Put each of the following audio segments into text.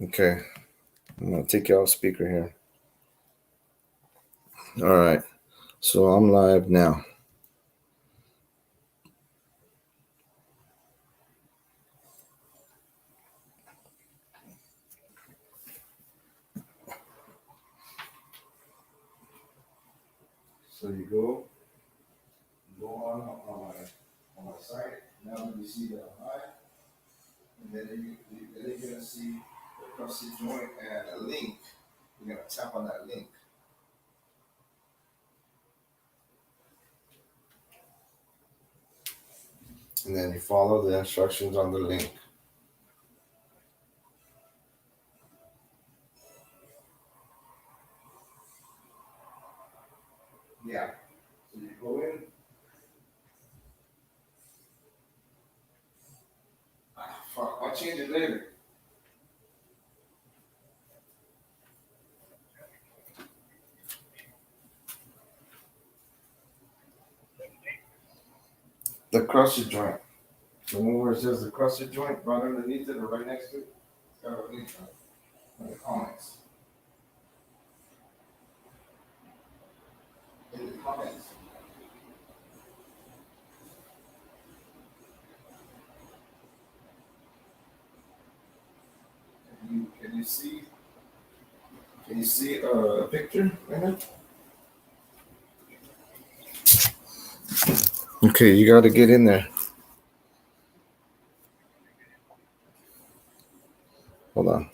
Okay, I'm gonna take you off speaker here. All right, so I'm live now. So you go on my site. Now you see that I'm live, and then you're gonna see the cross joint and a link. You're gonna tap on that link. And then you follow the instructions on the link. Yeah. So you go in. Fuck, I'll change it later. The crusted joint. The one where it says the crusted joint, right underneath it or right next to it, it's got a link on it. In the comments. In the comments. Can you see? Can you see a picture right now? Okay, you got to get in there. Hold on.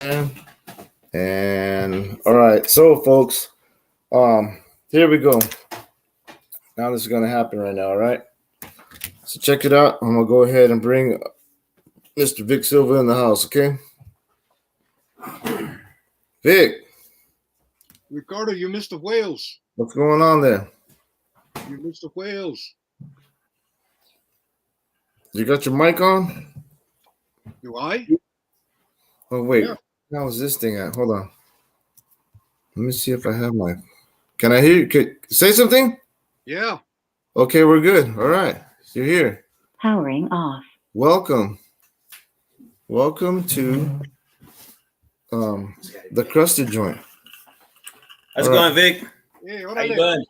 And all right, so folks, here we go. Now this is gonna happen right now, all right? So check it out. I'm gonna go ahead and bring Mr. Vick Silva in the house, okay? Vic, Ricardo, you missed the whales. what's going on there? You missed the whales. You got your mic on? Do I? Oh wait, Yeah. how is this thing at? Hold on. Let me see if I have my. Can I hear you? Say something? Yeah. Okay, we're good. All right, you're here. Powering off. Welcome. Welcome to the crusted joint. How's it going, Vic? Hey, How you doing?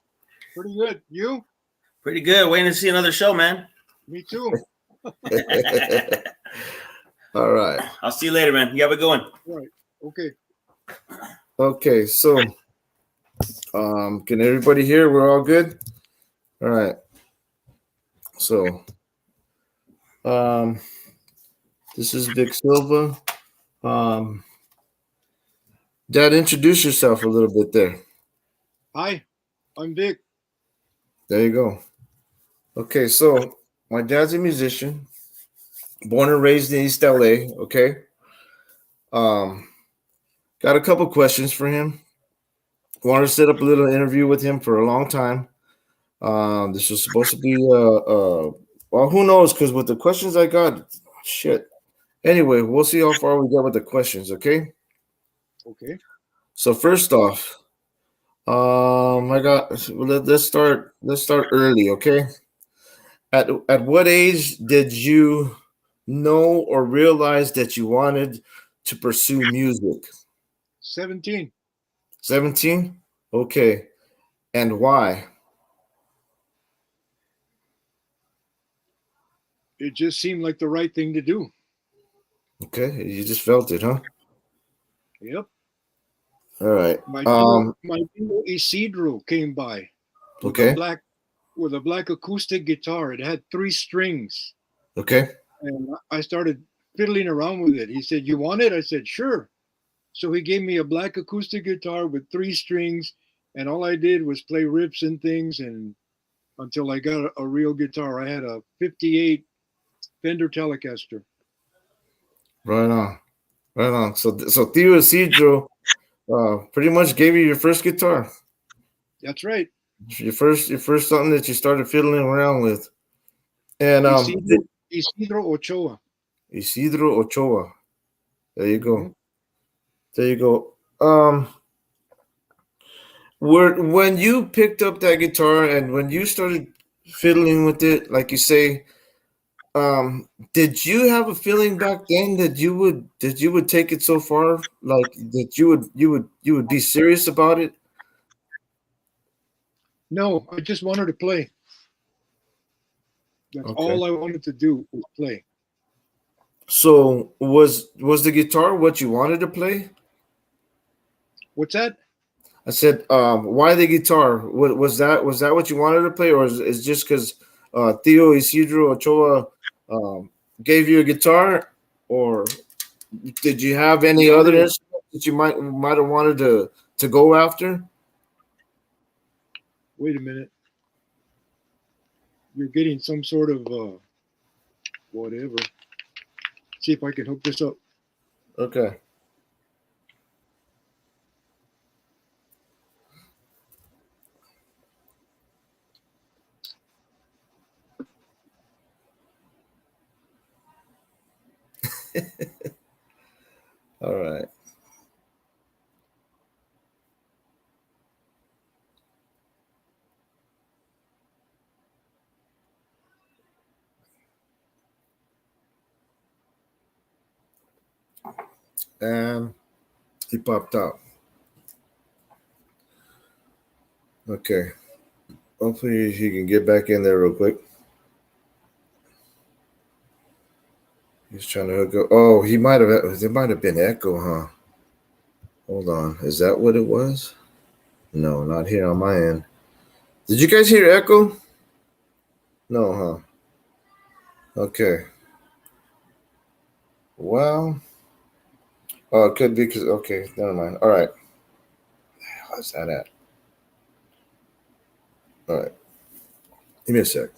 Pretty good. You? Pretty good. Waiting to see another show, man. Me too. All right. I'll see you later, man. You have a good one. Right. Okay. Okay, so can everybody hear? We're all good? All right. So this is Vick Silva. Dad, introduce yourself a little bit there. Hi, I'm Vic. There you go. Okay, so my dad's a musician, born and raised in East LA. Okay. Got a couple questions for him. Wanted to set up a little interview with him for a long time. This was supposed to be well, who knows? Because with the questions I got, shit. Anyway, we'll see how far we get with the questions. Okay. Okay. So first off, I got. Let's start. Let's start early. Okay. At what age did you know or realize that you wanted to pursue music? 17. 17? Okay. And why? It just seemed like the right thing to do. Okay. You just felt it, huh? Yep. All right. My dealer Isidro came by with Okay. a black acoustic guitar. It had 3 strings. Okay. And I started fiddling around with it. He said, "You want it?" I said, "Sure." So he gave me a black acoustic guitar with 3 strings, and all I did was play riffs and things, and until I got a real guitar. I had a 58 Fender Telecaster. Right on. Right on. So Theo Isidro pretty much gave you your first guitar. That's right. Your first something that you started fiddling around with. And Isidro Ochoa. Isidro Ochoa. There you go. Mhm. There you go. When you picked up that guitar and when you started fiddling with it, like you say, did you have a feeling back then that you would take it so far, like that you would be serious about it? No, I just wanted to play. That's Okay. all I wanted to do was play. So was the guitar what you wanted to play? What's that? I said, why the guitar? Was that what you wanted to play, or is just because Theo Isidro Ochoa gave you a guitar, or did you have any other instruments that you might have wanted to go after? Wait a minute. You're getting some sort of whatever. See if I can hook this up. Okay. All right. And he popped out. Okay. Hopefully he can get back in there real quick. He's trying to hook up. Oh, there might have been echo, huh? Hold on. Is that what it was? No, not here on my end. Did you guys hear echo? No, huh? Okay. Well, Oh, it could be because okay, never mind. All right. How's that at? All right. Give me a sec.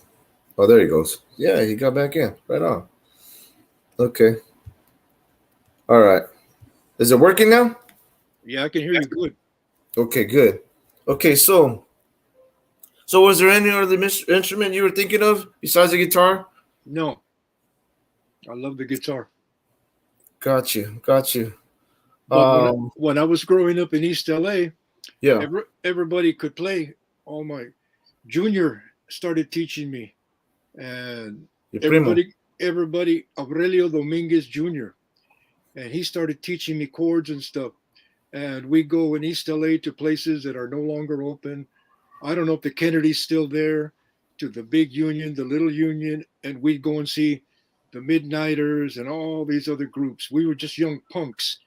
Oh, there he goes. Yeah, he got back in. Right on. Okay. All right. Is it working now? Yeah, I can hear you good. Okay, good. Okay, so was there any other instrument you were thinking of besides the guitar? No, I love the guitar. Got you. Got you. But Um, when I was growing up in East LA, yeah. everybody could play. All my junior started teaching me, and Your primo. everybody Aurelio Dominguez Jr. and he started teaching me chords and stuff. And we go in East LA to places that are no longer open. I don't know if the Kennedy's still there, to the big union, the little union, and we'd go and see the Midnighters and all these other groups. We were just young punks,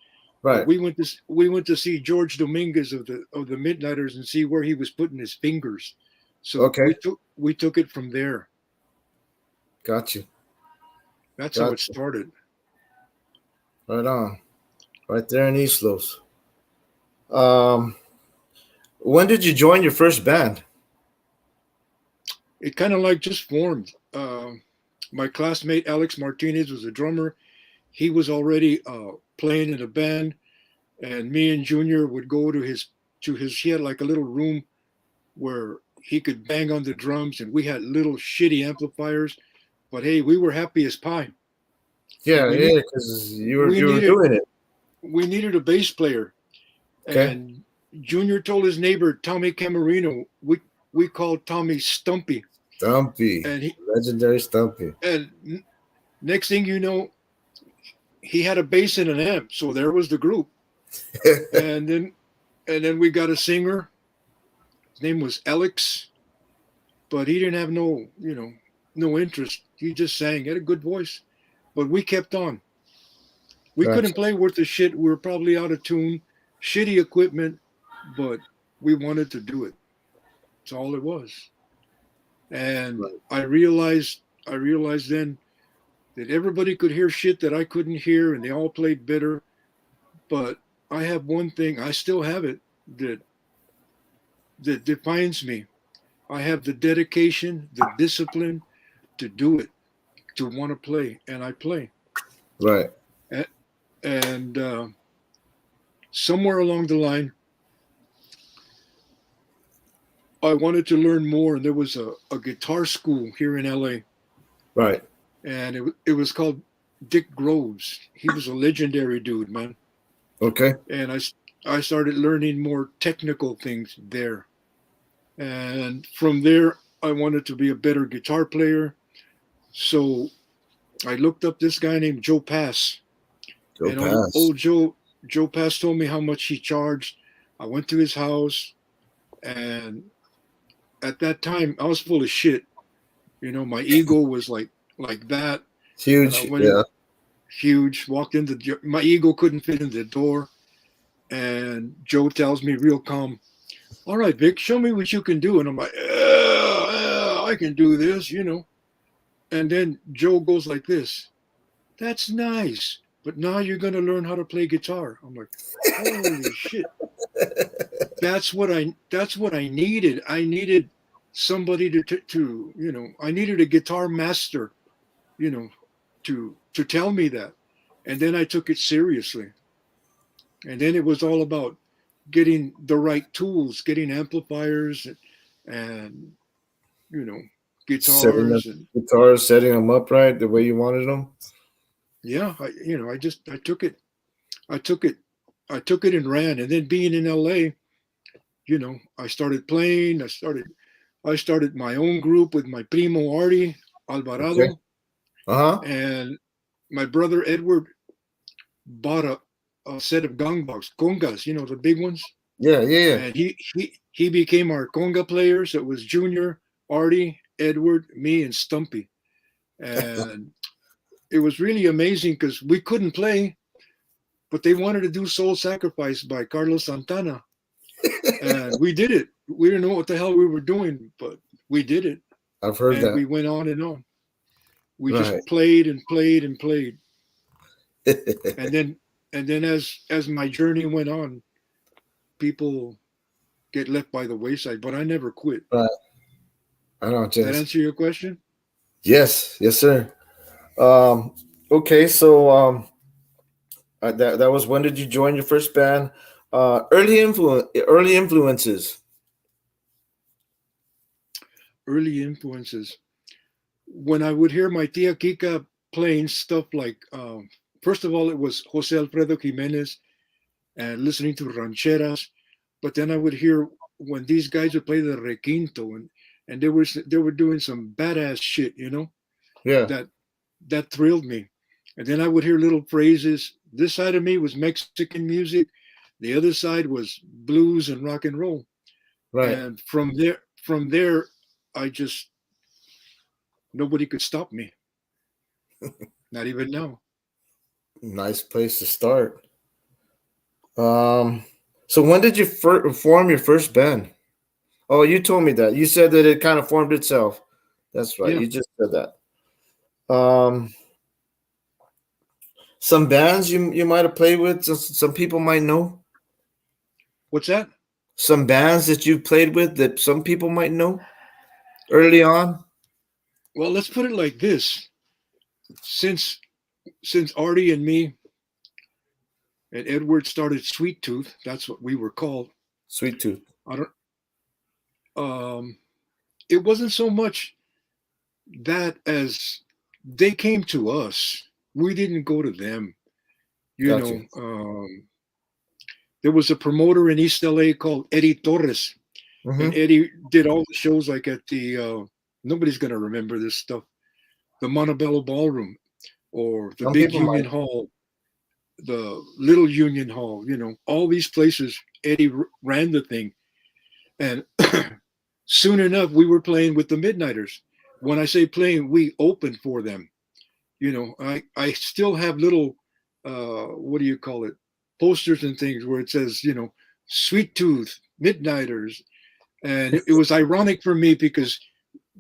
but Right. we went to see George Dominguez of the Midnighters and see where he was putting his fingers. So Okay. we took it from there. Got you. That's how it Got you. started. Right on. Right there in East Los. Um, when did you join your first band? It kind of like just formed. My classmate Alex Martinez was a drummer. He was already playing in a band, and me and Junior would go to his. He had like a little room where he could bang on the drums, and we had little shitty amplifiers. But hey, we were happy as pie. But Yeah, yeah, because you we were needed doing it. we needed a bass player, Okay. and Junior told his neighbor Tommy Camarino. We called Tommy Stumpy, Stumpy. and Legendary Stumpy. next thing you know, he had a bass and an amp. So there was the group, and then we got a singer. His name was Alex, but he didn't have no interest. He just sang. He had a good voice, but we kept on. We Gotcha. couldn't play worth a shit. We were probably out of tune, shitty equipment, but we wanted to do it. That's all it was. And Right. I realized then that everybody could hear shit that I couldn't hear, and they all played better. But I have one thing, I still have it, that defines me. I have the dedication, the discipline to do it, to want to play, and I play. Right. And somewhere along the line, I wanted to learn more, and there was a guitar school here in LA, Right. and it was called Dick Groves. He was a legendary dude, man. Okay. And I started learning more technical things there. And from there, I wanted to be a better guitar player. So I looked up this guy named Joe Pass. Go And pass. old Joe Pass told me how much he charged. I went to his house, and at that time I was full of shit. My ego was like that. And I Huge. went Yeah. in huge, walked into my ego couldn't fit in the door. And Joe tells me real calm, "All right, Vic, show me what you can do." And I'm like, I can do this. And then Joe goes like this, "That's nice, but now you're going to learn how to play guitar." I'm like, holy shit. That's what I needed. I needed somebody to I needed a guitar master, to tell me that. And then I took it seriously. And then it was all about getting the right tools, getting amplifiers and Setting up guitars. And guitars, setting them up right the way you wanted them. yeah, I took it. I took it. I took it and ran. And then being in LA, I started playing. I started my own group with my primo Artie Alvarado. Okay. Uh huh. And my brother Edward bought a set of congas, the big ones. Yeah. Yeah. And he became our conga players. It was Junior, Artie, Edward, me, and Stumpy. And it was really amazing because we couldn't play, but they wanted to do Soul Sacrifice by Carlos Santana. And we did it. We didn't know what the hell we were doing, but we did it. I've heard And that. we went on and on. We Right. just played and played and played. And and then as my journey went on, people get left by the wayside, but I never quit. Right. I know, Does that just answer your question? yes, yes, sir. Um, okay, so that was when did you join your first band? Early influences. Early influences. When I would hear my tia Kika playing stuff like, first of all, it was Jose Alfredo Jimenez and listening to rancheras. But then I would hear when these guys would play the requinto, and they were doing some badass shit, Yeah, that that thrilled me. And then I would hear little phrases. This side of me was Mexican music, the other side was blues and rock and roll. right. And from there, I just nobody could stop me. Not even now. Nice place to start. Um, so when did you form your first band? Oh, you told me that. You said that it kind of formed itself. That's right. Yeah. You just said that. Um, some bands you might have played with, some people might know. What's that? Some bands that you played with that some people might know early on. Well, let's put it like this. Since since Artie and me and Edward started Sweet Tooth, that's what we were called. Sweet Tooth. I don't it wasn't so much that as they came to us. We didn't go to them. You Got know, you. there was a promoter in East LA called Eddie Torres, and Mm-hmm. Eddie did all the shows like at the nobody's gonna remember this stuff, the Montebello Ballroom or the Some Big people Union might. Hall, the Little Union Hall. All these places. Eddie ran the thing, and soon enough we were playing with the Midnighters. When I say playing, we opened for them. I still have little what do you call it, posters and things where it says, Sweet Tooth Midnighters. And it was ironic for me because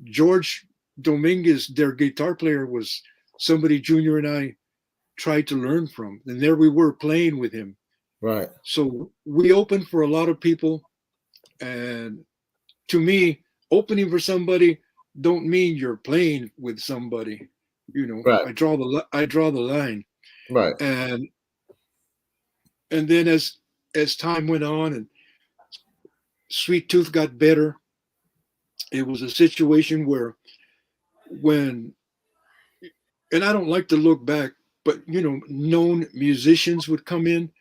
George Dominguez, their guitar player, was somebody Junior and I tried to learn from, and there we were playing with him. Right. So we opened for a lot of people, and to me, opening for somebody don't mean you're playing with somebody. Right. I draw the line. Right. And then as time went on and Sweet Tooth got better, it was a situation where when and I don't like to look back, but known musicians would come in,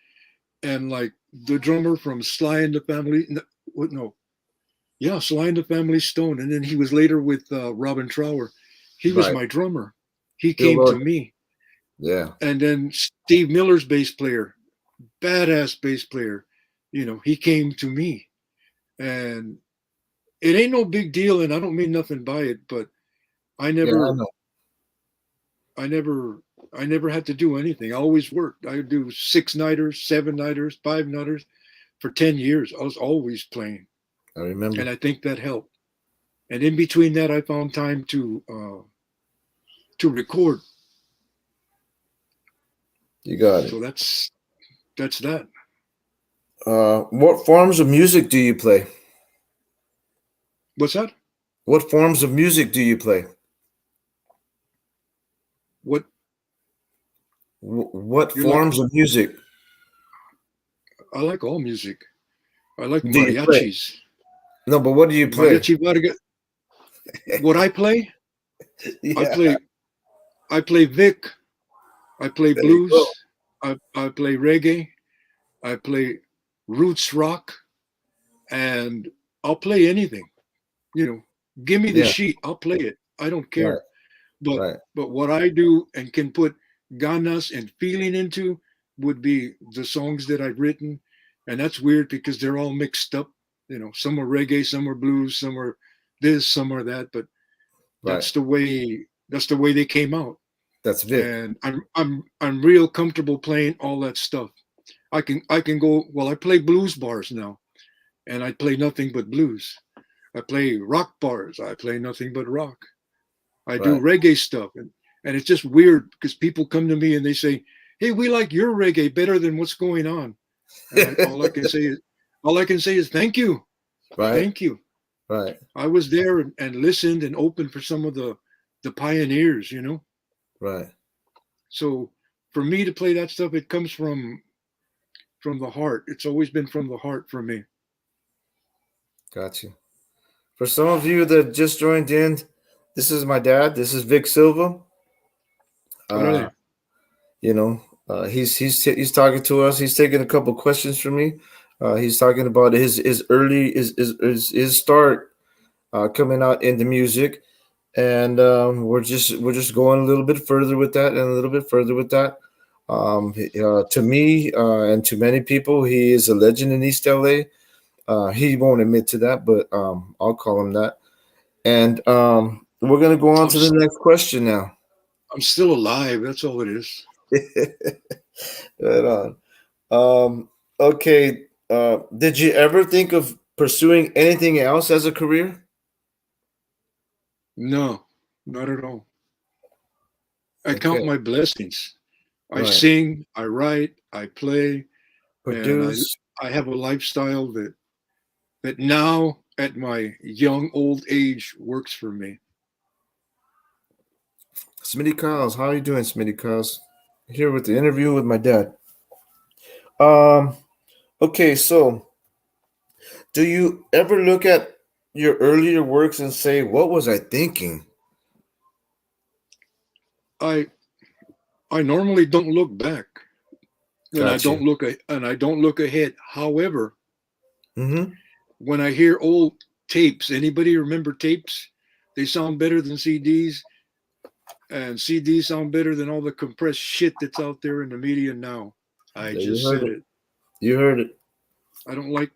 and like the drummer from Sly and the Family, no, yeah, Sly and the Family Stone, and then he was later with Robin Trower. He was Right. my drummer. He Bill came to Lord. me, Yeah. and then Steve Miller's bass player, badass bass player, he came to me, and it ain't no big deal, and I don't mean nothing by it, but I Yeah. I never, know. I never, I never had to do anything. I always worked. I would do 6 nighters, 7 nighters, 5 nighters for 10 years. I was always playing, I remember. and I think that helped. And in between that, I found time to record. You got it. So that's that. What forms of music do you play? What's that? What forms of music do you play? What What you like? forms of music I like all music. I like do you play? mariachis. No, but what do you play? Mariachi Varga. What I play? I Yeah, play. I play Vic. I play there you go. blues. I play reggae. I play roots rock, and I'll play anything. You know, give me the Yeah, sheet. I'll play it. I don't right, care. But right, but what I do and can put ganas and feeling into would be the songs that I've written, and that's weird because they're all mixed up. Some are reggae, some are blues, some are this, some are that. But right. that's the way they came out, That's Vic. and I'm real comfortable playing all that stuff. I can go. Well, I play blues bars now, and I play nothing but blues. I play rock bars. I play nothing but rock. I do Right. reggae stuff, and it's just weird because people come to me and they say, "Hey, we like your reggae better than what's going on." And all I can say is thank you, Right, thank you. right, I was there and listened and opened for some of the pioneers, you know. right. So for me to play that stuff, it comes from the heart. It's always been from the heart for me. Got you. For some of you that just joined in, this is my dad. This is Vic Silva. Uh, Órale. he's talking to us. He's taking a couple questions from me. He's talking about his early his start coming out into music, and we're just going a little bit further with that and a little bit further with that. To me and to many people, he is a legend in East LA. He won't admit to that, but I'll call him that. And we're gonna go on I'm to the next question now. I'm still alive. That's all it is. Right on. Okay. Did you ever think of pursuing anything else as a career? No, not at all. I Okay. count my blessings. I Right. sing, I write, I play, and Produce. I have a lifestyle that now at my young old age works for me. Smitty Kyles. How are you doing, Smitty Kyles? Here with the interview with my dad. Um. Okay. So, do you ever look at your earlier works and say, "What was I thinking?" I I normally don't look back, and Got you. I don't look ahead. However, Mm-hmm. when I hear old tapes, anybody remember tapes? They sound better than CDs, and CDs sound better than all the compressed shit that's out there in the media now. I Yeah, you just heard said it. it. You heard it. I don't like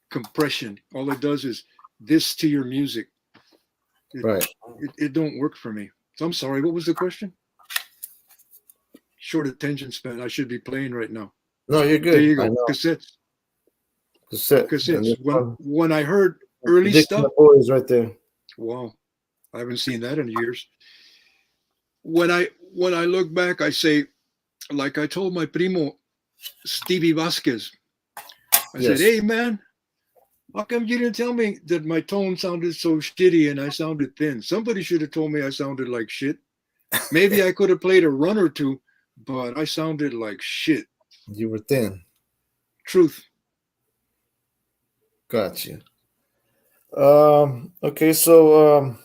compression. All it does is this to your music. It, Right. it don't work for me. So I'm sorry. What was the question? Short attention span. I should be playing right now. No, you're There good. you I go. know. Cassettes. Cassette. And Cassettes. this one, When I heard early Dick and stuff, the boys right there. wow, I haven't seen that in years. When I look back, I say, like I told my primo Stevie Vasquez, I said, Yes. "Hey man, how come you didn't tell me that my tone sounded so shitty and I sounded thin? Somebody should have told me I sounded like shit. Maybe I could have played a run or two, but I sounded like shit. You were thin. Truth." Got you. Okay, so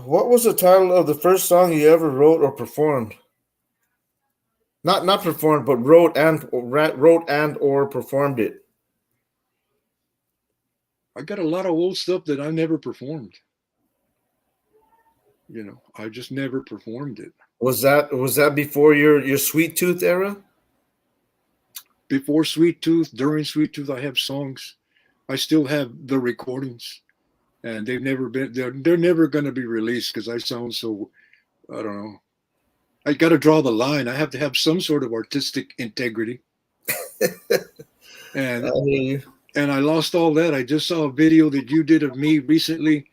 what was the title of the first song you ever wrote or performed? Not performed, but wrote and or performed it. I got a lot of old stuff that I never performed. You know, I just never performed it. Was that before your Sweet Tooth era? Before Sweet Tooth, during Sweet Tooth, I have songs. I still have the recordings, and they're never going to be released because I sound so, I don't know. I got to draw the line. I have to have some sort of artistic integrity. I And hear you. and I lost all that. I just saw a video that you did of me recently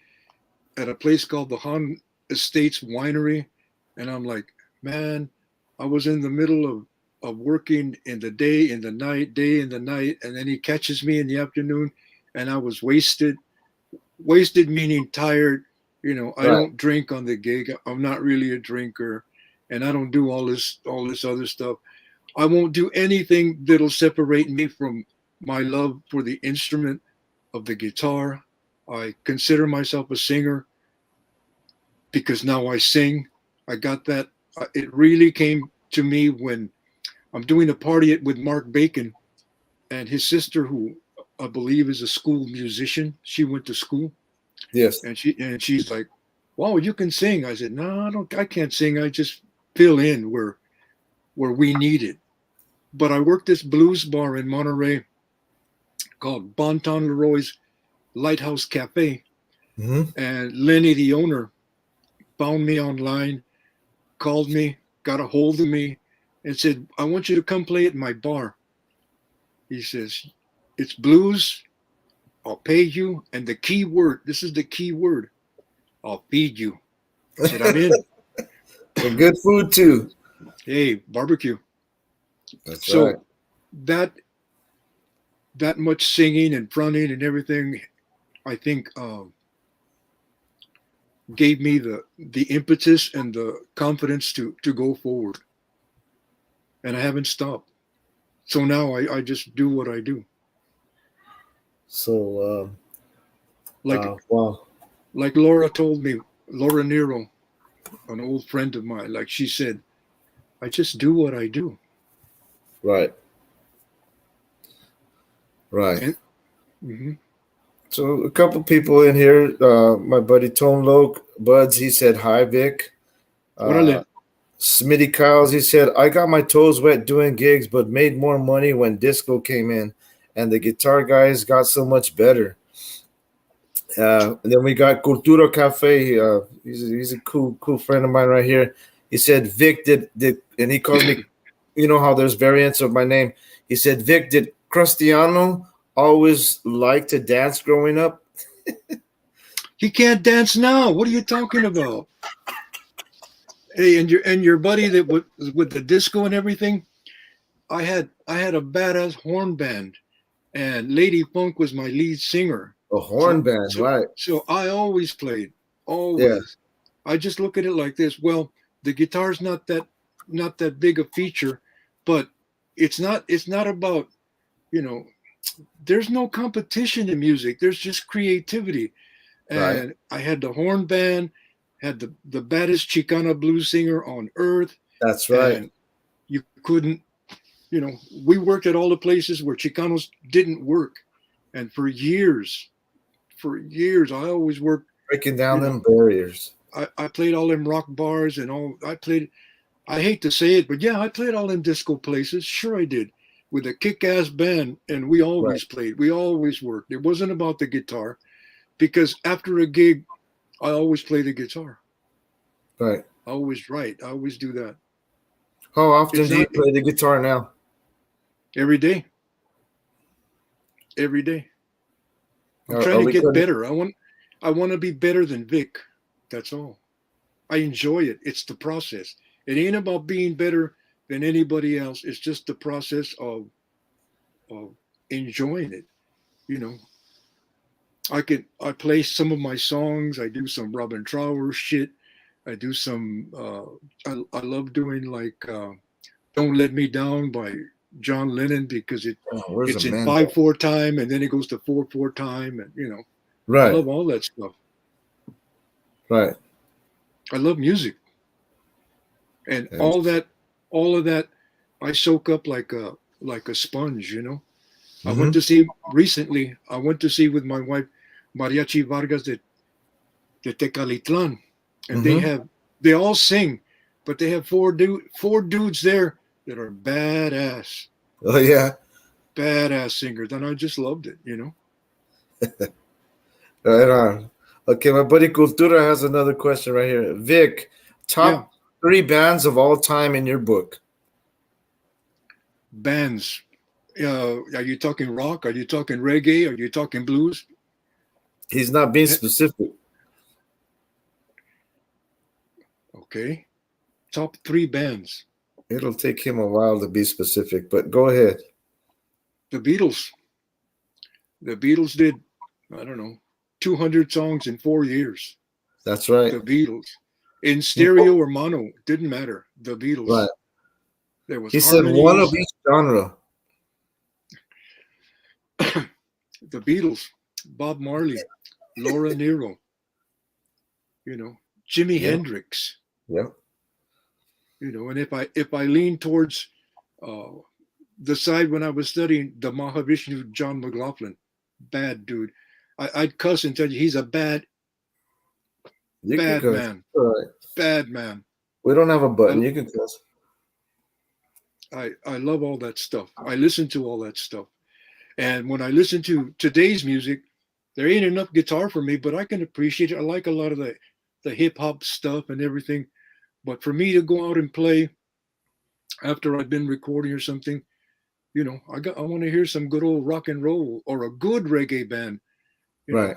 at a place called the Han Estates Winery, and I'm like, man, I was in the middle of working in the day, in the night, day in the night, and then he catches me in the afternoon, and I was wasted. Wasted meaning tired. You know, I Right. don't drink on the gig. I'm not really a drinker, and I don't do all this other stuff. I won't do anything that'll separate me from my love for the instrument of the guitar. I consider myself a singer because now I sing. I got that. It really came to me when I'm doing a party with Mark Bacon and his sister, who I believe is a school musician. She went to school, Yes. and she's like, "Wow, you can sing." I said, "No, I don't. I can't sing. I just fill in where we need it." But I worked this blues bar in Monterey called Bonton Leroy's Lighthouse Cafe, Mm-hmm. and Lenny, the owner, found me online, called me, got a hold of me, and said, "I want you to come play at my bar." He says, "It's blues. I'll pay you. And the key word, this is the key word, I'll feed you." I said, "I'm in." And good food too. Hey, barbecue. That's So right. that much singing and fronting and everything, I think gave me the impetus and the confidence to go forward. And I haven't stopped. So now I just do what I do. So, Like wow. like Laura told me, Laura Nero, an old friend of mine, like she said, I just do what I do. Right. Right. And mhm. So a couple people in here. My buddy Tone Loke, Buds, he said hi, Vic. Uh, Órale. Smitty Kyles, he said, I got my toes wet doing gigs, but made more money when disco came in, and the guitar guys got so much better. And then we got Cultura Cafe. He's a cool friend of mine right here. He said, Vic did, and he calls me. You know how there's variants of my name. He said, Vic, did Cristiano always like to dance growing up? He can't dance now. What are you talking about? Hey, and your buddy that with the disco and everything. I had a badass horn band, and Lady Funk was my lead singer. A So horn band, so right? so I always played, Yeah, always. I just look at it like this. Well, the guitar's not that big a feature, but it's not about, you know, there's no competition in music. There's just creativity. right. And I had the horn band, had the baddest Chicana blues singer on earth, That's right. and you couldn't, we worked at all the places where Chicanos didn't work. And for years, I always worked, Breaking down you know, them barriers. I played all them rock bars and all. I hate to say it, but yeah, I played all them disco places. Sure, I did with a kick ass band. And we Right, always played, we always worked. It wasn't about the guitar because after a gig, I always play the guitar. right. I always write. I always do that. How often It's do you not play the guitar now? every day, every day. I'm trying Are to we get cutting? better. I want to be better than Vic. That's all. I enjoy it. It's the process. It ain't about being better than anybody else. It's just the process of enjoying it. You know, I play some of my songs. I do some Robin Trower shit. I do some. I love doing like "Don't Let Me Down" by John Lennon because Oh, where's the it's in man? 5/4 time and then it goes to 4/4 time, and I Right, love all that stuff. right. I love music, and And all of that I soak up like a sponge. I went mhm, to see recently. I went to see with my wife Mariachi Vargas de Tecalitlan, and mhm. they all sing, but they have four dudes there that are Oh yeah, badass singers, and I just loved it. right on. Okay, my buddy Cultura has another question right here. Vic, Yeah, top three bands of all time in your book. bands. Are you talking rock? Are you talking reggae? Are you talking blues? He's not being specific. Okay, top three bands. It'll take him a while to be specific, but go ahead. The Beatles. The Beatles did, I don't know, 200 songs in 4 years. That's right. The Beatles. In stereo or mono, didn't matter. The Right. Beatles. There was He said one of harmonies. each genre. The Beatles. Bob Marley. Laura Nero. Jimi Yep. Hendrix. Yep. And if I lean towards uh, the side when I was studying the Mahavishnu John McLaughlin, bad dude. I'd cuss and tell you he's a bad, You can bad cuss. man. All right. Bad man. We don't have a button. I, You can cuss. I love all that stuff. I listen to all that stuff. And when I listen to today's music, there ain't enough guitar for me, but I can appreciate it. I like a lot of the hip hop stuff and everything. But for me to go out and play after I've been recording or something, I want to hear some good old rock and roll or a good reggae band. You Right.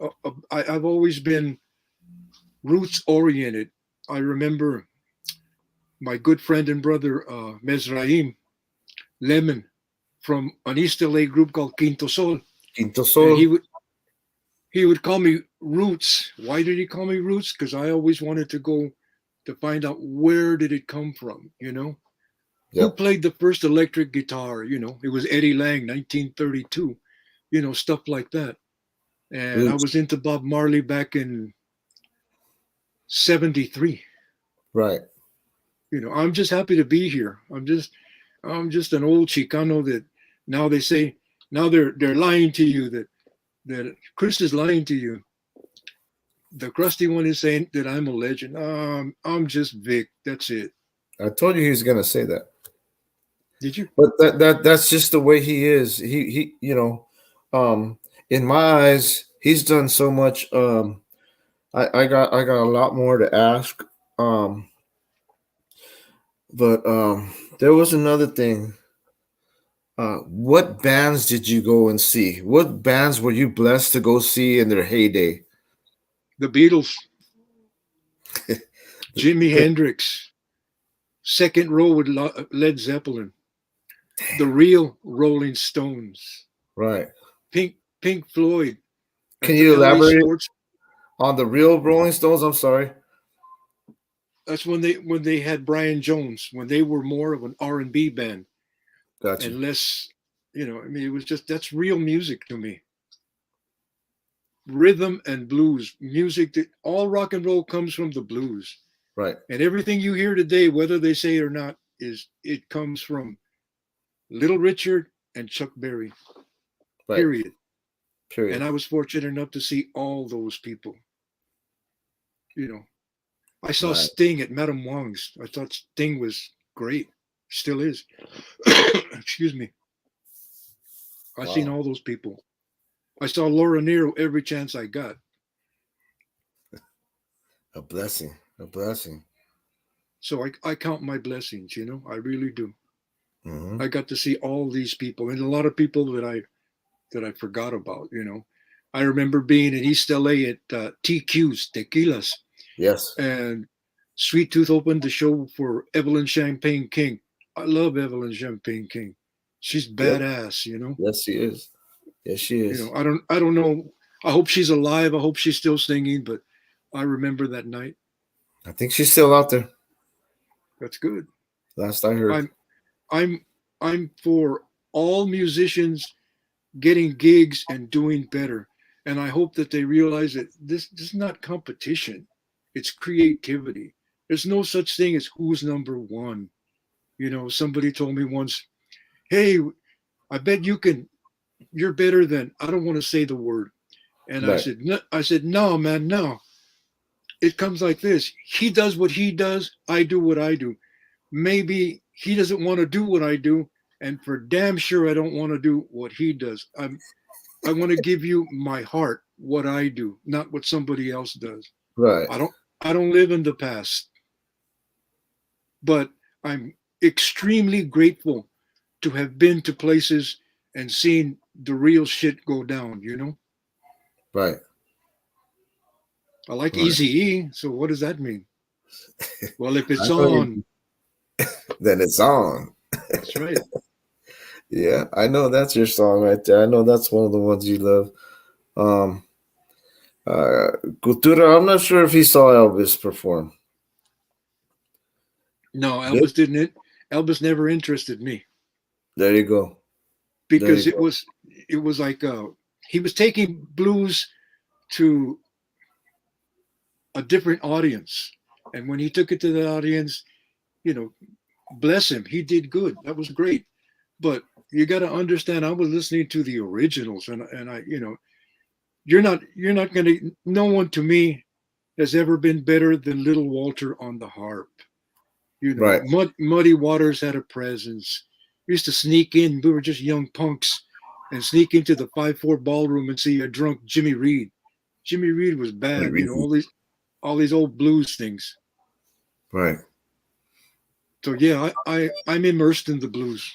know, I've always been roots oriented. I remember my good friend and brother Mesraim Lemon from an East LA group called Quinto Sol, Quinto and Sol. he would call me Roots. Why did he call me Roots? Because I always wanted to go to find out where did it come from. Who Yep. played the first electric guitar? It was Eddie Lang, 1932. Stuff like that. And I Roots. was into Bob Marley back in '73. Right. I'm just happy to be here. I'm just an old Chicano that now they say now they're lying to you that Chris is lying to you. The crusty one is saying that I'm a legend. I'm just Vic. That's it. I told you he was gonna say that. Did you? But that's just the way he is. He in my eyes, he's done so much. I got a lot more to ask. Um, but there was another thing. What bands did you go and see? What bands were you blessed to go see in their heyday? The Beatles, Jimi Hendrix, second row with Led Zeppelin, the real Rolling Stones, Right. Pink Floyd, Can at you the LA elaborate Sports. on the real Rolling Stones? I'm sorry. That's when they had Brian Jones, when they were more of an R&B band Gotcha. and less, I mean, it was just that's real music to me. Rhythm and blues music. That all rock and roll comes from the blues, Right. and everything you hear today, whether they say it or not, it comes from Little Richard and Chuck Berry. Right. Period. And Period. I was fortunate enough to see all those people. You know, I saw Right. Sting at Madame Wong's. I thought Sting was great. Still is. Excuse me. I seen Wow. all those people. I saw Laura Nero every chance I got. A blessing. A blessing. So I count my blessings, I really do. Hmm. I got to see all these people and a lot of people that I forgot about. I remember being in East LA at TQ's Tequilas, Yes. and Sweet Tooth opened the show for Evelyn Champagne King. I love Evelyn Champagne King. She's Yep. badass. Yes, she is. Yes, she is. I don't know. I hope she's alive. I hope she's still singing, but I remember that night. I think she's still out there. That's good. Last I heard. I'm I'm I'm for all musicians getting gigs and doing better. And I hope that they realize that this is not competition. It's creativity. There's no such thing as who's number one. Somebody told me once, "Hey, I bet you're better than," I don't want to say the word. And I Right. said, no, no, man, no. It comes like this. He does what he does, I do what I do. Maybe he doesn't want to do what I do, and for damn sure I don't want to do what he does. I want to give you my heart, what I do, not what somebody else does. Right. I don't live in the past, but I'm extremely grateful to have been to places and seen the real shit go down. Right. I like Right. Easy E, so what does that mean? Well, if I it's know on, then it's on. that's right. Yeah, I know that's your song right there. I know that's one of the ones you love. Um, Cultura. I'm not sure if he saw Elvis perform. No, Yep. Elvis never interested me There you go. There you because it go. was it was like he was taking blues to a different audience, and when he took it to that audience, you know, bless him, he did good. That was great. But you got to understand, I was listening to the originals, and I, you're not going to. No one to me has ever been better than Little Walter on the harp. Right. Muddy Waters had a presence. We used to sneak in. We were just young punks, and sneak into the 5-4 ballroom and see a drunk Jimmy Reed. Jimmy Reed was bad. All these old blues things. Right. So yeah, I'm immersed in the blues.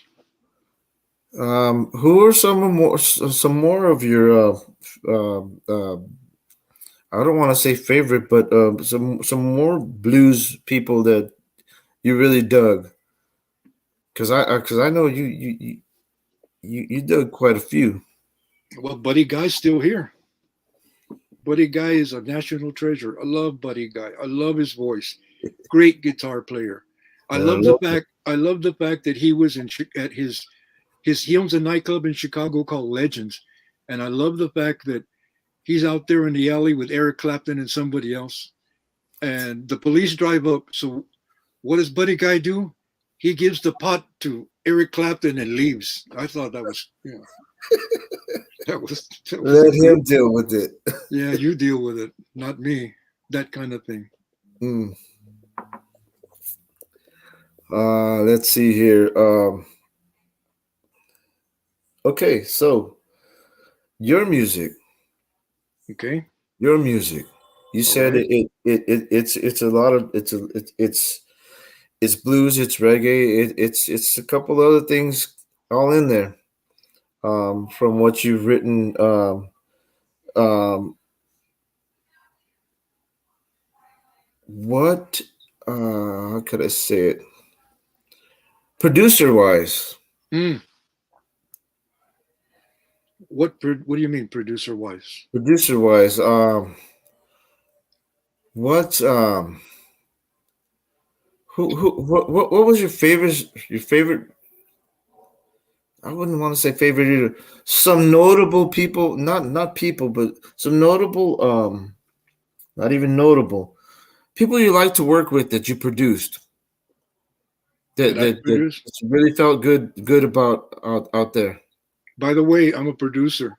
Who are some more of your uh, uh, I don't want to say favorite, but some more blues people that you really dug? Because I know you dug quite a few. Well, Buddy Guy's still here. Buddy Guy is a national treasure. I love Buddy Guy. I love his voice. Great guitar player. I And I love the love it. fact. I love the fact that he was at his. He owns a nightclub in Chicago called Legends, and I love the fact that he's out there in the alley with Eric Clapton and somebody else, and the police drive up. So, what does Buddy Guy do? He gives the pot to Eric Clapton and leaves. I thought that was, that was Let him deal with it. yeah, you deal with it, not me. That kind of thing. Mm. Let's see here. Okay, so your music, Okay. your music. You All said right. it's a lot of it's blues, it's reggae, it's a couple other things all in there. From what you've written, um, what how could I say it? Producer wise, Mm. What do you mean producer wise? producer wise, what what was your favorite? I wouldn't want to say favorite either. Some notable people, not people, but some notable, not even notable people you like to work with that you produced That I that produce? really felt good about out there. By the way, I'm a producer.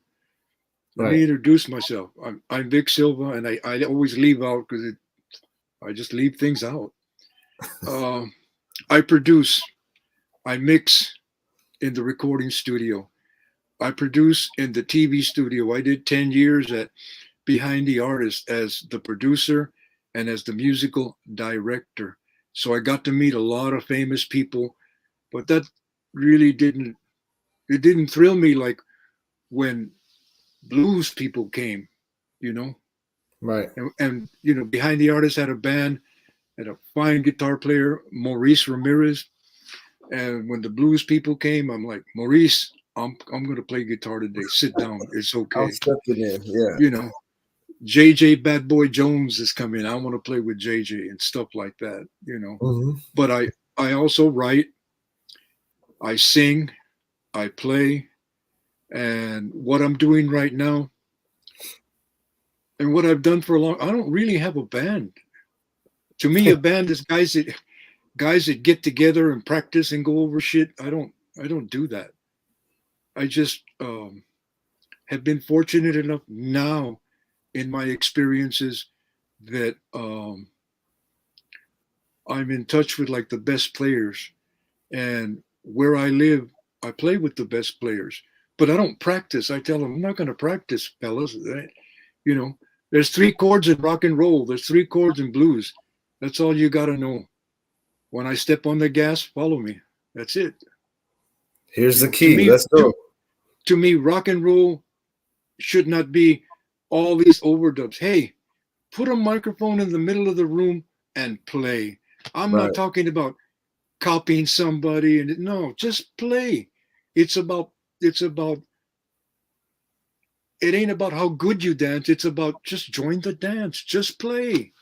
Let me Right. introduce myself. I'm Vick Silva, and I always leave out because I just leave things out. Um, I produce. I mix in the recording studio. I produce in the TV studio. I did 10 years at Behind the Artist as the producer and as the musical director. So I got to meet a lot of famous people, but that really didn't thrill me like when blues people came, you know. Right. And Behind the Artist had a band and a fine guitar player, Maurice Ramirez. And when the blues people came, I'm like, Maurice, I'm gonna play guitar today. Sit down. It's I'm okay. stepping in. Yeah. You know, JJ Bad Boy Jones is coming. I want to play with JJ and stuff like that. Hmm. But I also write, I sing, I play, and what I'm doing right now and what I've done for a long I don't really have a band. To me, a band is guys that get together and practice and go over shit. I don't do that. I just have been fortunate enough now in my experiences that I'm in touch with like the best players, and where I live, I play with the best players. But I don't practice. I tell them I'm not going to practice, fellas. You know, there's three chords in rock and roll. There's three chords in blues. That's all you got to know. When I step on the gas, follow me. That's it. Here's You the know, to key. me, Let's go. to me, rock and roll should not be all these overdubs. Hey, put a microphone in the middle of the room and play. I'm not Right. talking about copying somebody and no, just play. It's about it's about it ain't about how good you dance. It's about just join the dance. Just play.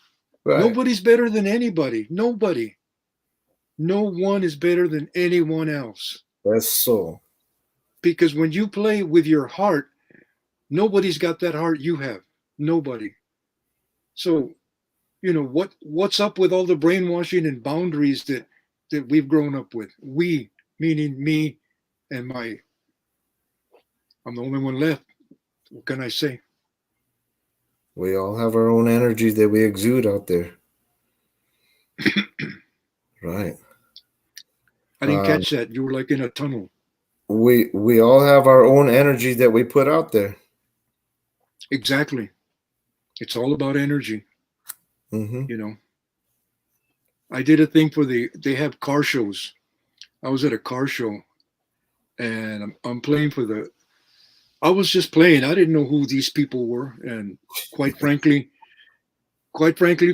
Right. Nobody's better than anybody. Nobody. No one is better than anyone else. That's so. Because when you play with your heart, nobody's got that heart you have. Nobody. So, what's up with all the brainwashing and boundaries that we've grown up with? We, meaning me and I'm the only one left. What can I say? We all have our own energy that we exude out there. Right. I didn't catch that. You were like in a tunnel. We all have our own energy that we put out there. Exactly. It's all about energy. Hmm. I did a thing they have car shows. I was at a car show and I'm playing I was just playing. I didn't know who these people were. And quite frankly,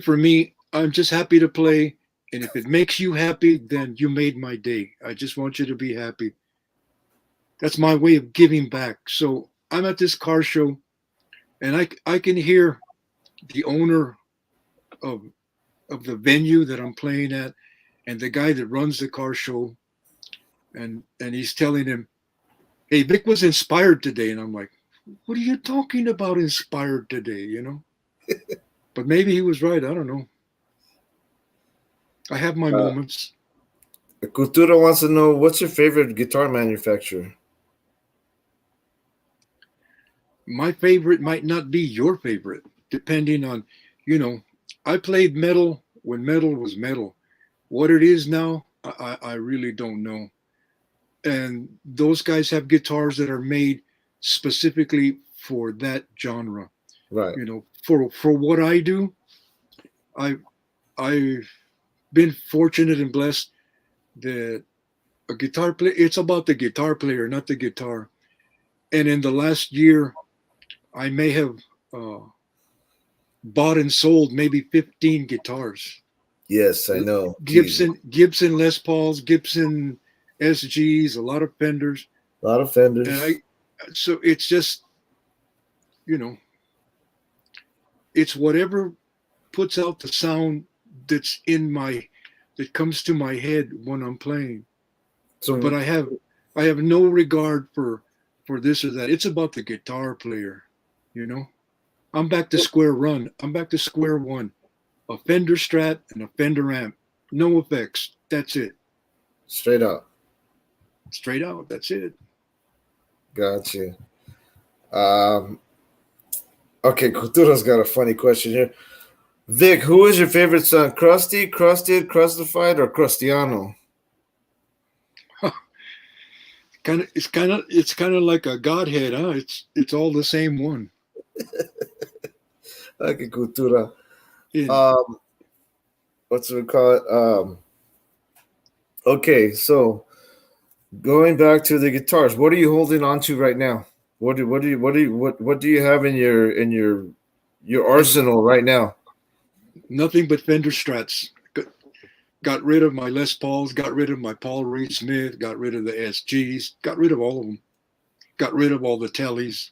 for me, I'm just happy to play And if it makes you happy, then you made my day. I just want you to be happy. That's my way of giving back. So I'm at this car show, and I can hear the owner of the venue that I'm playing at, and the guy that runs the car show, and he's telling him, "Hey, Vic was inspired today," and I'm like, "What are you talking about, inspired today?" You know. But maybe he was right. I don't know. I have my moments. Cultura wants to know, what's your favorite guitar manufacturer? My favorite might not be your favorite, depending on, I played metal when metal was metal. What it is now, I really don't know. And those guys have guitars that are made specifically for that genre. Right. For what I do, I've been fortunate and blessed that a guitar player, it's about the guitar player, not the guitar. And in the last year, I may have uh, bought and sold maybe 15 guitars. Yes, I know. Gibson Les Pauls, Gibson SGs, a lot of Fenders. A lot of And Fenders. So it's just, it's whatever puts out the sound that comes to my head when I'm playing. So, But I have no regard for this or that. It's about the guitar player, I'm back to square one. A Fender Strat and a Fender amp. No effects. That's it. straight up. Straight out. That's it. Gotcha. Okay, Cultura's got a funny question here. Vic, who is your favorite son? Krusty, Crusted, Crustified, or Crustiano? It's kind of like a godhead, huh? It's all the same one. Okay, Cultura. Yeah. What's we call it? Okay, so going back to the guitars, what are you holding on to right now? What do you have in your arsenal right now? Nothing but Fender Strats. Got rid of my Les Pauls, got rid of my Paul Reed Smith, got rid of the SGs, got rid of all of them. Got rid of all the Tellys.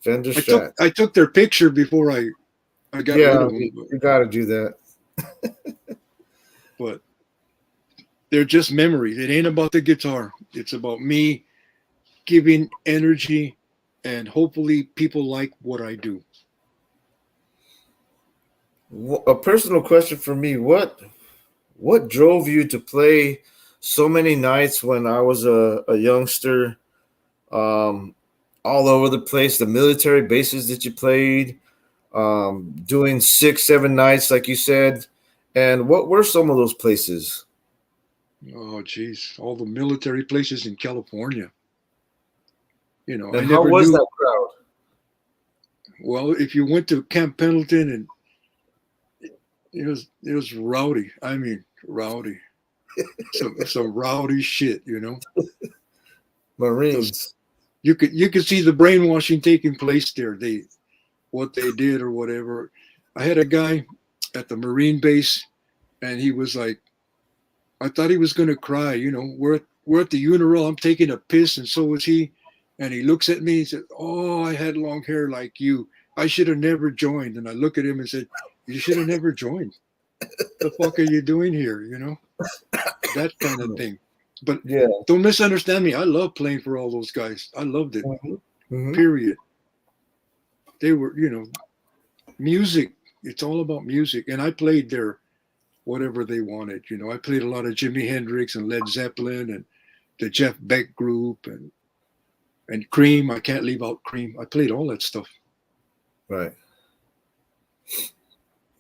Fender Strat. I took their picture before I got rid of them. You got to do that. But they're just memories. It ain't about the guitar. It's about me giving energy, and hopefully people like what I do. A personal question for me: What drove you to play so many nights when I was a youngster? All over the place, the military bases that you played, doing 6-7 nights, like you said. And what were some of those places? Oh, geez. All the military places in California. And I how never was knew. that crowd? Well, if you went to Camp Pendleton, and it was rowdy. I mean, rowdy. Some rowdy shit, Marines. You could see the brainwashing taking place there. What they did or whatever. I had a guy at the Marine base, and he was like, I thought he was gonna cry. We're at the Unaroll. I'm taking a piss, and so was he. And he looks at me and said, "Oh, I had long hair like you. I should have never joined." And I look at him and said, "You should have never joined. The fuck are you doing here?" That kind of thing. But Yeah. don't misunderstand me. I love playing for all those guys. I loved it. Mm-hmm. Period. They were, music. It's all about music. And I played their whatever they wanted. I played a lot of Jimi Hendrix and Led Zeppelin and the Jeff Beck group and Cream. I can't leave out Cream. I played all that stuff. Right.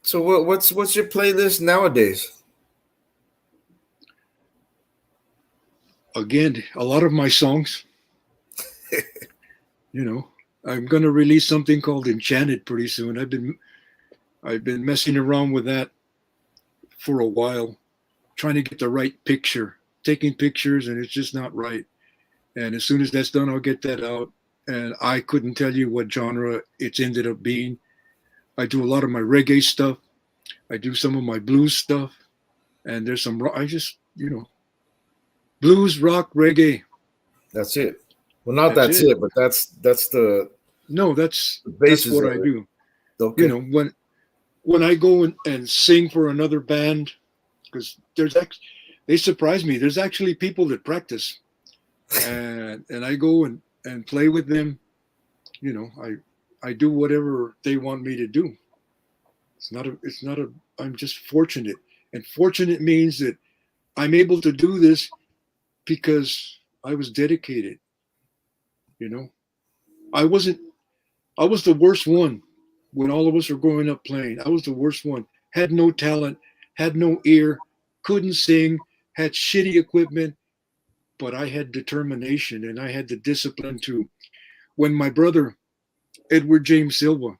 So what's your playlist nowadays? Again, a lot of my songs. I'm going to release something called Enchanted pretty soon. I've been messing around with that for a while, trying to get the right picture, taking pictures, and it's just not right. And as soon as that's done, I'll get that out. And I couldn't tell you what genre it's ended up being. I do a lot of my reggae stuff. I do some of my blues stuff. and there's some I just blues, rock, reggae. That's it. Well, not That's that's it. it, but that's the No, that's basis what of I it. do. Okay. When I go and sing for another band, because they surprise me. There's actually people that practice, and I go and play with them. I do whatever they want me to do. It's not a I'm just fortunate, and fortunate means that I'm able to do this because I was dedicated. you know I wasn't I was the worst one when all of us were growing up playing. I was the worst one. Had no talent, had no ear, couldn't sing, had shitty equipment, but I had determination and I had the discipline to. When my brother Edward James Silva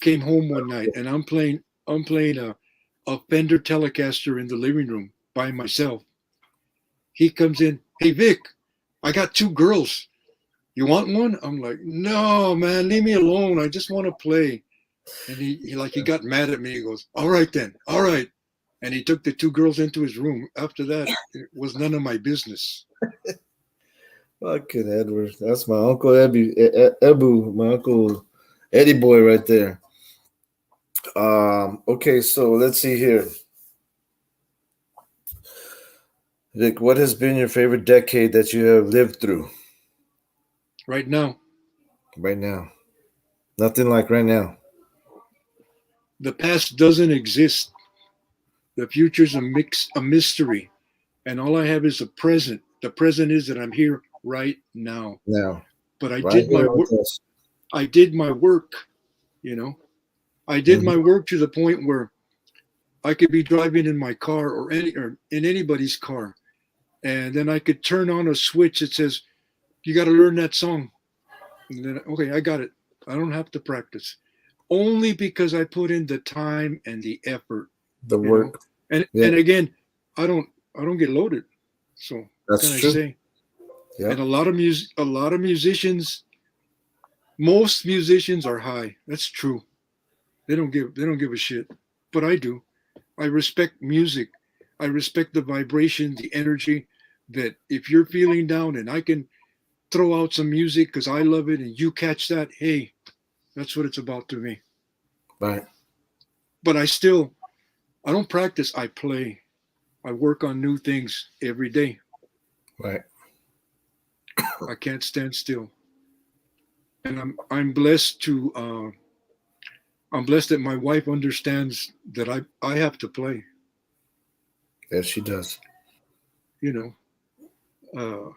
came home one night and I'm playing a Fender Telecaster in the living room by myself. He comes in, "Hey Vic, I got two girls. You want one?" I'm like, "No, man, leave me alone. I just want to play." And he got mad at me. He goes, "All right then, all right." And he took the two girls into his room. After that, it was none of my business. Fucking Edward. That's my uncle Ebu, my uncle Eddie boy right there. Okay, so let's see here. Vic, what has been your favorite decade that you have lived through Right now, right now? Nothing like right now. the past doesn't exist. The future's a mystery, and all I have is the present. The present is that I'm here right now. Now, But I right did my here work. with us. I did my work. You know, I did Mhm. my work to the point where I could be driving in my car or in anybody's car, and then I could turn on a switch that says, "You got to learn that song." And then, okay, I got it. I don't have to practice. Only because I put in the time and the effort, The you know. work. And Yeah, and again, I don't get loaded. So what that's can I true. say? Yeah, And a lot of musicians, most musicians are high. That's true. They don't give a shit. But I do. I respect music. I respect the vibration, the energy. That if you're feeling down and I can throw out some music because I love it and you catch that, hey, that's what it's about to me. right, But I don't practice. I play. I work on new things every day. right. I can't stand still. And I'm blessed that my wife understands that I have to play. Yes, she does. You know,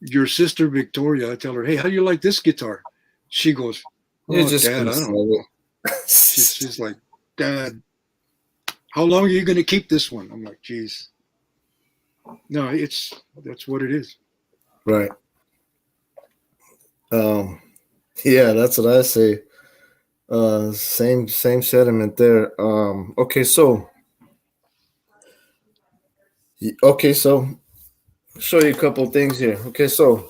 your sister Victoria, I tell her, "Hey, how do you like this guitar?" She goes, You're "Oh, just Dad, gonna I don't sell know." it. She's like, "Dad, how long are you going to keep this one?" I'm like, "Geez, no, that's what it is." Right. Um. Yeah, that's what I say. Same sentiment there. Okay, so show you a couple of things here. Okay, so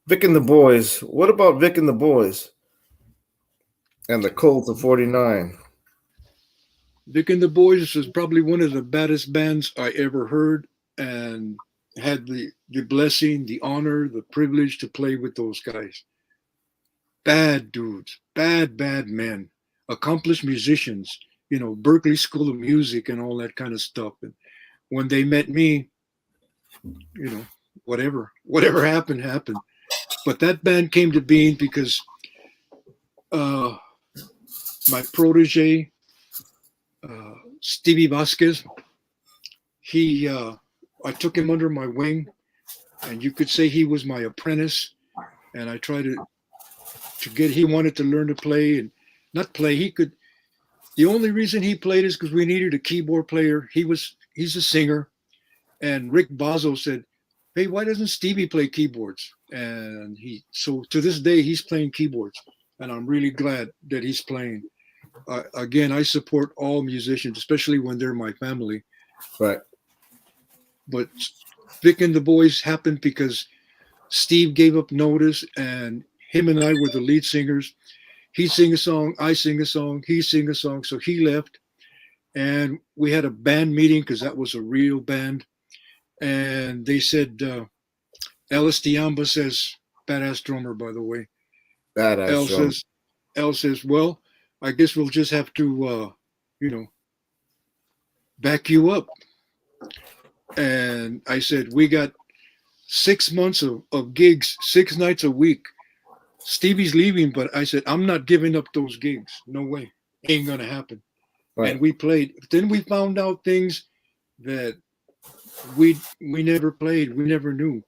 Vic and the Boys. What about Vic and the Boys and the Cult of 49? Vic and the Boys is probably one of the baddest bands I ever heard, and had the blessing, the honor, the privilege to play with those guys. Bad dudes, bad men, accomplished musicians. Berkeley School of Music and all that kind of stuff. And when they met me, you know, whatever happened. But that band came to being because uh, my protege, Stevie Vasquez, he I took him under my wing, and you could say he was my apprentice. And I tried to get. He wanted to learn to play and not play. He could. The only reason he played is because we needed a keyboard player. He's a singer, and Rick Bozzo said, "Hey, why doesn't Stevie play keyboards?" And so to this day he's playing keyboards, and I'm really glad that he's playing. Again, I support all musicians, especially when they're my family. Right. But Vic and the Boys happened because Steve gave up notice, and him and I were the lead singers. He sing a song, I sing a song, he sing a song. So he left, and we had a band meeting because that was a real band. And they said, Ellis Diamba says, badass drummer, by the way. Badass El drum. says, El says, well, I guess we'll just have to, back you up. And I said, we got 6 months of gigs, 6 nights a week. Stevie's leaving, but I said, I'm not giving up those gigs. No way. Ain't going to happen. Right. And we played. Then we found out things that we never played. We never knew.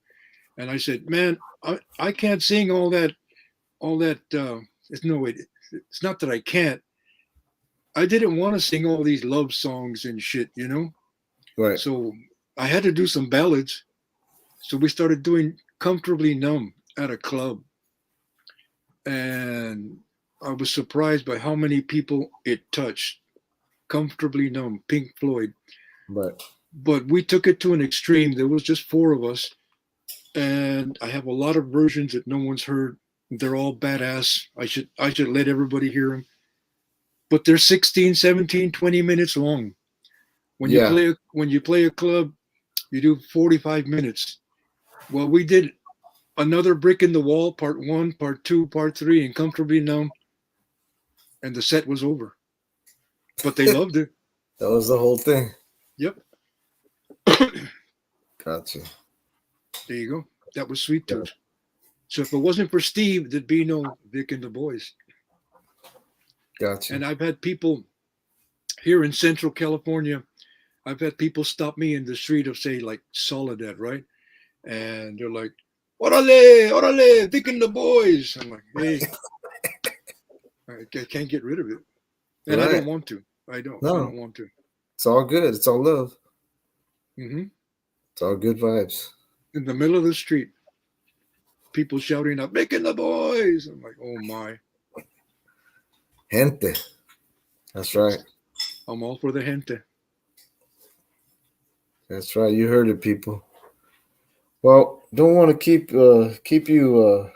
And I said, man, I can't sing all that. It's not that I can't. I didn't want to sing all these love songs and shit, Right. So I had to do some ballads. So we started doing Comfortably Numb at a club. And I was surprised by how many people it touched. Comfortably Numb, Pink Floyd. Right. But we took it to an extreme. There was just 4 of us. And I have a lot of versions that no one's heard. They're all badass. I should let everybody hear them. But they're 16, 17, 20 minutes long. When you play a club, you do 45 minutes. Well, we did Another Brick in the Wall, part 1, part 2, part 3, and Comfortably Numb. And the set was over. But they loved it. That was the whole thing. Yep. Gotcha. There you go. That was Sweet Tooth. So if it wasn't for Steve, there'd be no Vic and the Boys. Gotcha. And I've had people here in Central California, I've had people stop me in the street of, say, like Soledad, right? And they're like, orale, orale, Vic and the Boys. I'm like, hey, I can't get rid of it. And I don't want to. I don't want to. It's all good. It's all love. Mm-hmm. It's all good vibes. In the middle of the street, people shouting out, Vic and the Boys. I'm like, oh my. Gente. That's right. I'm all for the gente. That's right. You heard it, people. Well, don't want to keep you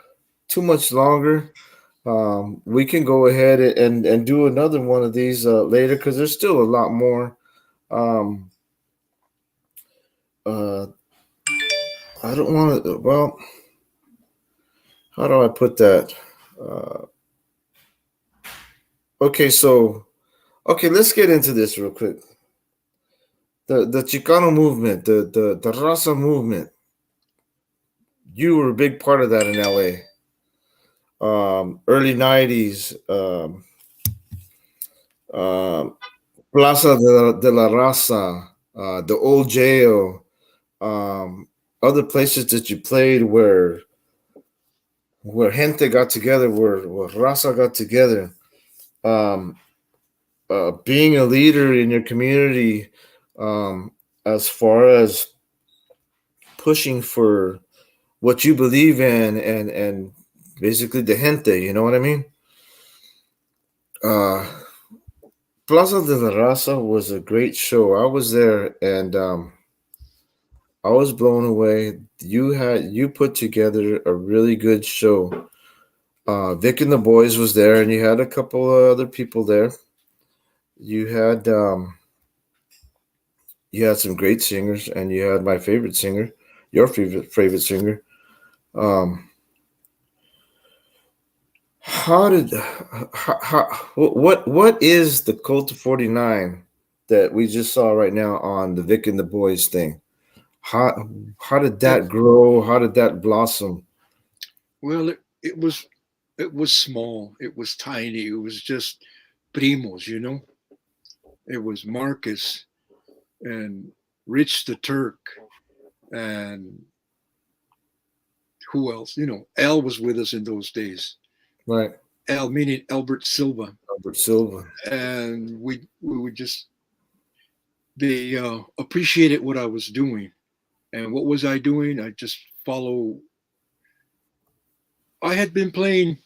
too much longer. We can go ahead and do another one of these later because there's still a lot more. I don't want to. Well, how do I put that? Okay, let's get into this real quick. The Chicano movement, the Raza movement. You were a big part of that in LA. Early 90s, Plaza de la Raza, the old jail, other places that you played where gente got together, where Raza got together. Being a leader in your community, as far as pushing for what you believe in and basically the gente, you know what I mean? Plaza de la Raza was a great show. I was there and I was blown away. You put together a really good show. Vic and the Boys was there, and you had a couple of other people there. You had some great singers, and you had my favorite singer, your favorite singer. What is the Cult of 49 that we just saw right now on the Vic and the Boys thing? How did that grow? How did that blossom? Well, it was small. It was tiny. It was just primos, It was Marcus and Rich the Turk and who else? Al was with us in those days. Right. Al, meaning Albert Silva. Albert Silva. And we would just, they appreciated what I was doing. And what was I doing? I just follow. I had been playing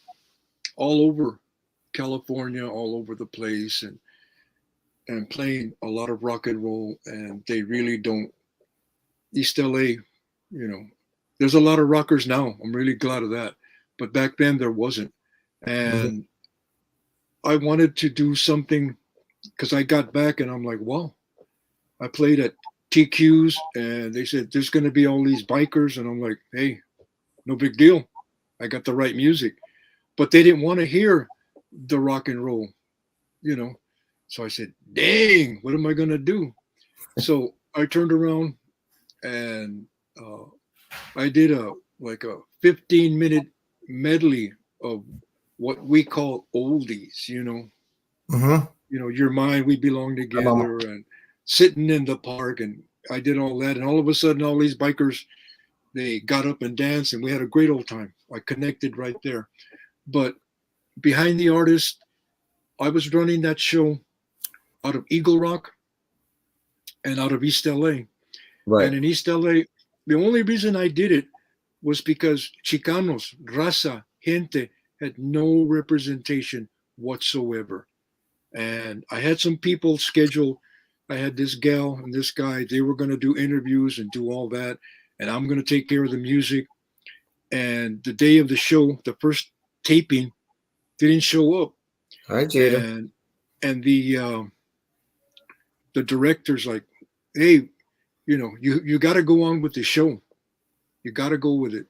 all over California, all over the place, and playing a lot of rock and roll. And they really don't. East LA, there's a lot of rockers now. I'm really glad of that. But back then there wasn't. And I wanted to do something because I got back and I'm like, well, I played at TQ's and they said there's going to be all these bikers, and I'm like, hey, no big deal. I got the right music, but they didn't want to hear the rock and roll, you know. So I said, dang, what am I going to do? So I turned around and uh, I did a 15-minute medley of what we call oldies, Mm-hmm. Your mind, we belong together, and sitting in the park, and I did all that, and all of a sudden all these bikers, they got up and danced, and we had a great old time. I connected right there. But behind the artist, I was running that show out of Eagle Rock and out of East LA. Right. And in East LA, the only reason I did it was because Chicanos, raza, gente had no representation whatsoever. And I had some people scheduled. I had this gal and this guy. They were going to do interviews and do all that. And I'm going to take care of the music. And the day of the show, the first taping, didn't show up. Hi, Jada. And the director's like, hey, you got to go on with the show. You got to go with it.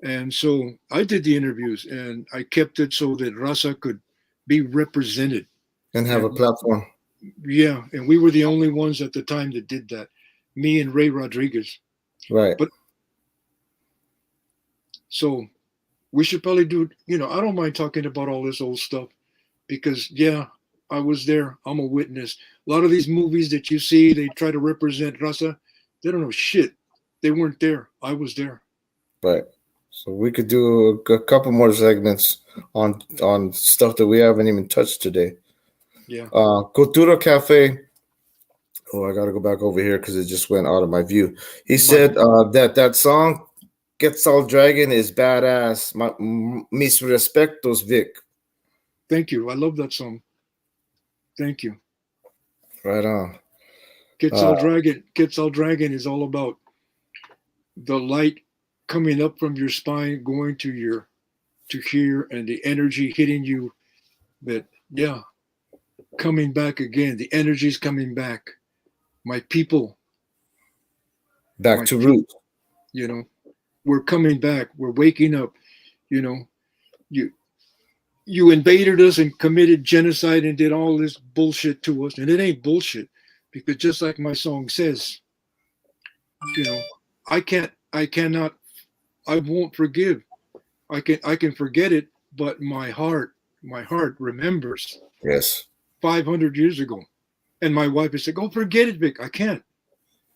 And so I did the interviews, and I kept it so that Raza could be represented. And have a platform. Yeah, and we were the only ones at the time that did that. Me and Ray Rodriguez. Right. But so we should probably do, I don't mind talking about all this old stuff because, yeah, I was there. I'm a witness. A lot of these movies that you see, they try to represent Raza. They don't know shit. They weren't there. I was there. Right. So we could do a couple more segments on stuff that we haven't even touched today. Yeah. Cultura Cafe. Oh, I got to go back over here because it just went out of my view. He said that song Quetzal Dragon is badass. Mis respetos, Vic. Thank you. I love that song. Thank you. Right on. Quetzal Dragon is all about the light coming up from your spine, going to here, and the energy hitting you. That, yeah, coming back again. The energy's coming back. My people. Back to roots. We're coming back. We're waking up. You invaded us and committed genocide and did all this bullshit to us, and it ain't bullshit, because just like my song says, I won't forgive. I can forget it, but my heart remembers. Yes. 500 years ago. And my wife is like, oh, forget it, Vic. I can't.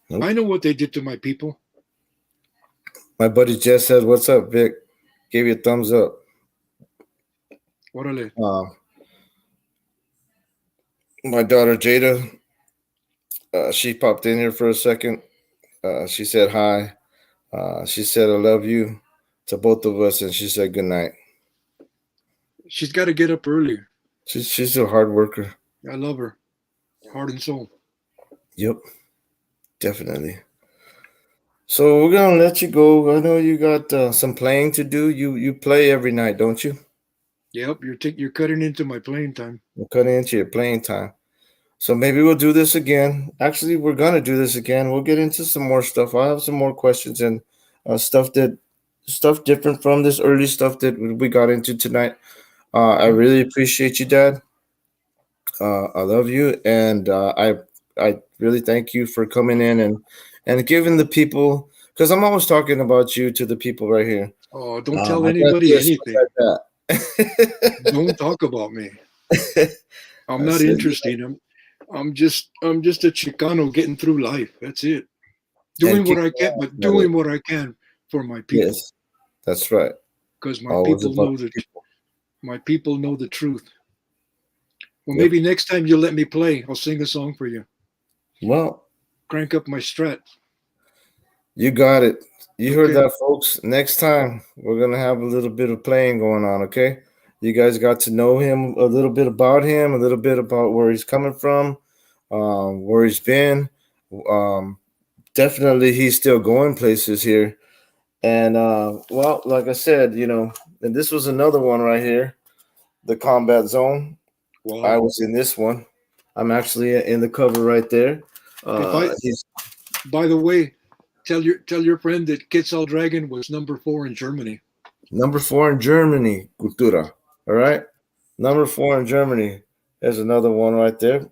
Nope. I know what they did to my people. My buddy Jess said, what's up, Vic? Gave you a thumbs up. Orale. My daughter Jada, she popped in here for a second. She said hi. She said, I love you to both of us. And she said, good night. She's got to get up early. She's a hard worker. I love her. Heart and soul. Yep. Definitely. So we're going to let you go. I know you got some playing to do. You play every night, don't you? Yep. You're cutting into my playing time. You're cutting into your playing time. So maybe we'll do this again. Actually, we're going to do this again. We'll get into some more stuff. I have some more questions and stuff different from this early stuff that we got into tonight. I really appreciate you, Dad. I love you. And I really thank you for coming in and giving the people, because I'm always talking about you to the people right here. Oh, don't tell anybody anything. Like that. Don't talk about me. I'm not interesting. I'm just a Chicano getting through life. That's it. Doing what I can, but doing what I can for my people. Yes, that's right. Because my people know the truth. Well, maybe next time you'll let me play. I'll sing a song for you. Well, crank up my strat. You got it. You heard that, folks. Next time we're gonna have a little bit of playing going on. Okay, you guys got to know him, a little bit about him, a little bit about where he's coming from, where he's been. Definitely, he's still going places here. And well, like I said, and this was another one right here, the combat zone. Wow. I was in this one. I'm actually in the cover right there. He's By the way, tell your friend that Quetzal Dragon was number 4 in Germany. number 4 in Germany, Cultura. All right. Number 4 in Germany. There's another one right there.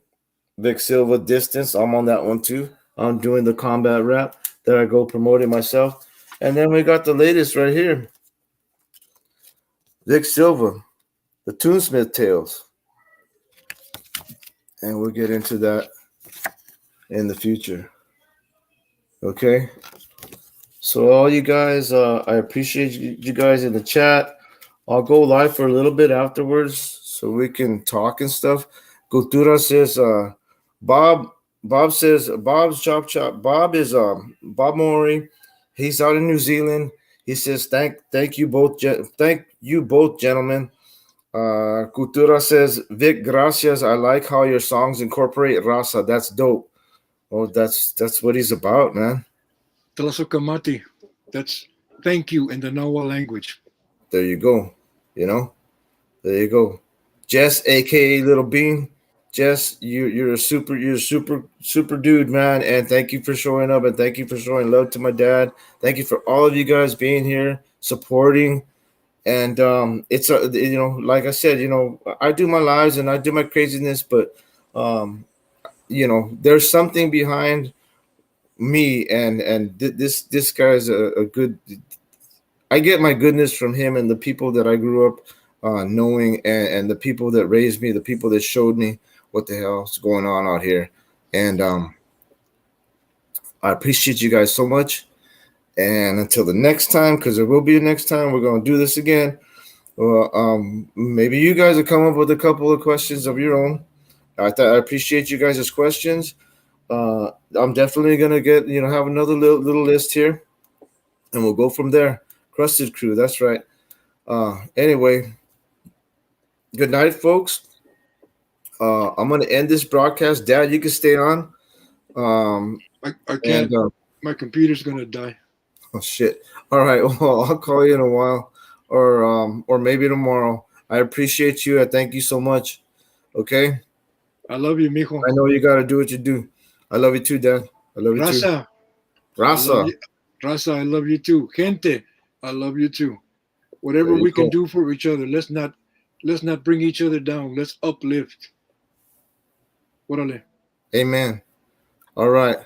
Vick Silva Distance. I'm on that one too. I'm doing the combat rap. There I go promoting myself. And then we got the latest right here. Vick Silva, the Toonsmith Tales. And we'll get into that in the future. Okay. So all you guys, I appreciate you guys in the chat. I'll go live for a little bit afterwards so we can talk and stuff. Cultura says, Bob says, Bob's Chop Chop. Bob is Bob Mori. He's out in New Zealand. He says, thank you both, gentlemen. Cultura says, Vic, gracias. I like how your songs incorporate raza. That's dope. Oh, that's what he's about, man. Tlasokamati. That's thank you in the Nahuatl language. There you go. There you go. Jess, aka Little Bean. Jess, you're a super dude, man. And thank you for showing up, and thank you for showing love to my dad. Thank you for all of you guys being here, supporting. And it's like I said, I do my lives and I do my craziness, but there's something behind me, and this guy's a good. I get my goodness from him and the people that I grew up knowing, and the people that raised me, the people that showed me what the hell's going on out here. And I appreciate you guys so much. And until the next time, because there will be a next time, we're going to do this again. Maybe you guys will come up with a couple of questions of your own. I appreciate you guys' questions. I'm definitely gonna get have another little list here, and we'll go from there. Crusted Crew, that's right. Anyway, good night, folks. I'm gonna end this broadcast. Dad, you can stay on. I can't. My computer's gonna die. Oh shit! All right. Well, I'll call you in a while, or maybe tomorrow. I appreciate you. I thank you so much. Okay. I love you, mijo. I know you got to do what you do. I love you too, Dad. I love you Raza. too. Raza. Raza, I love you too. Gente, I love you too. Whatever we can do for each other, let's not bring each other down. Let's uplift. Órale. Amen. All right.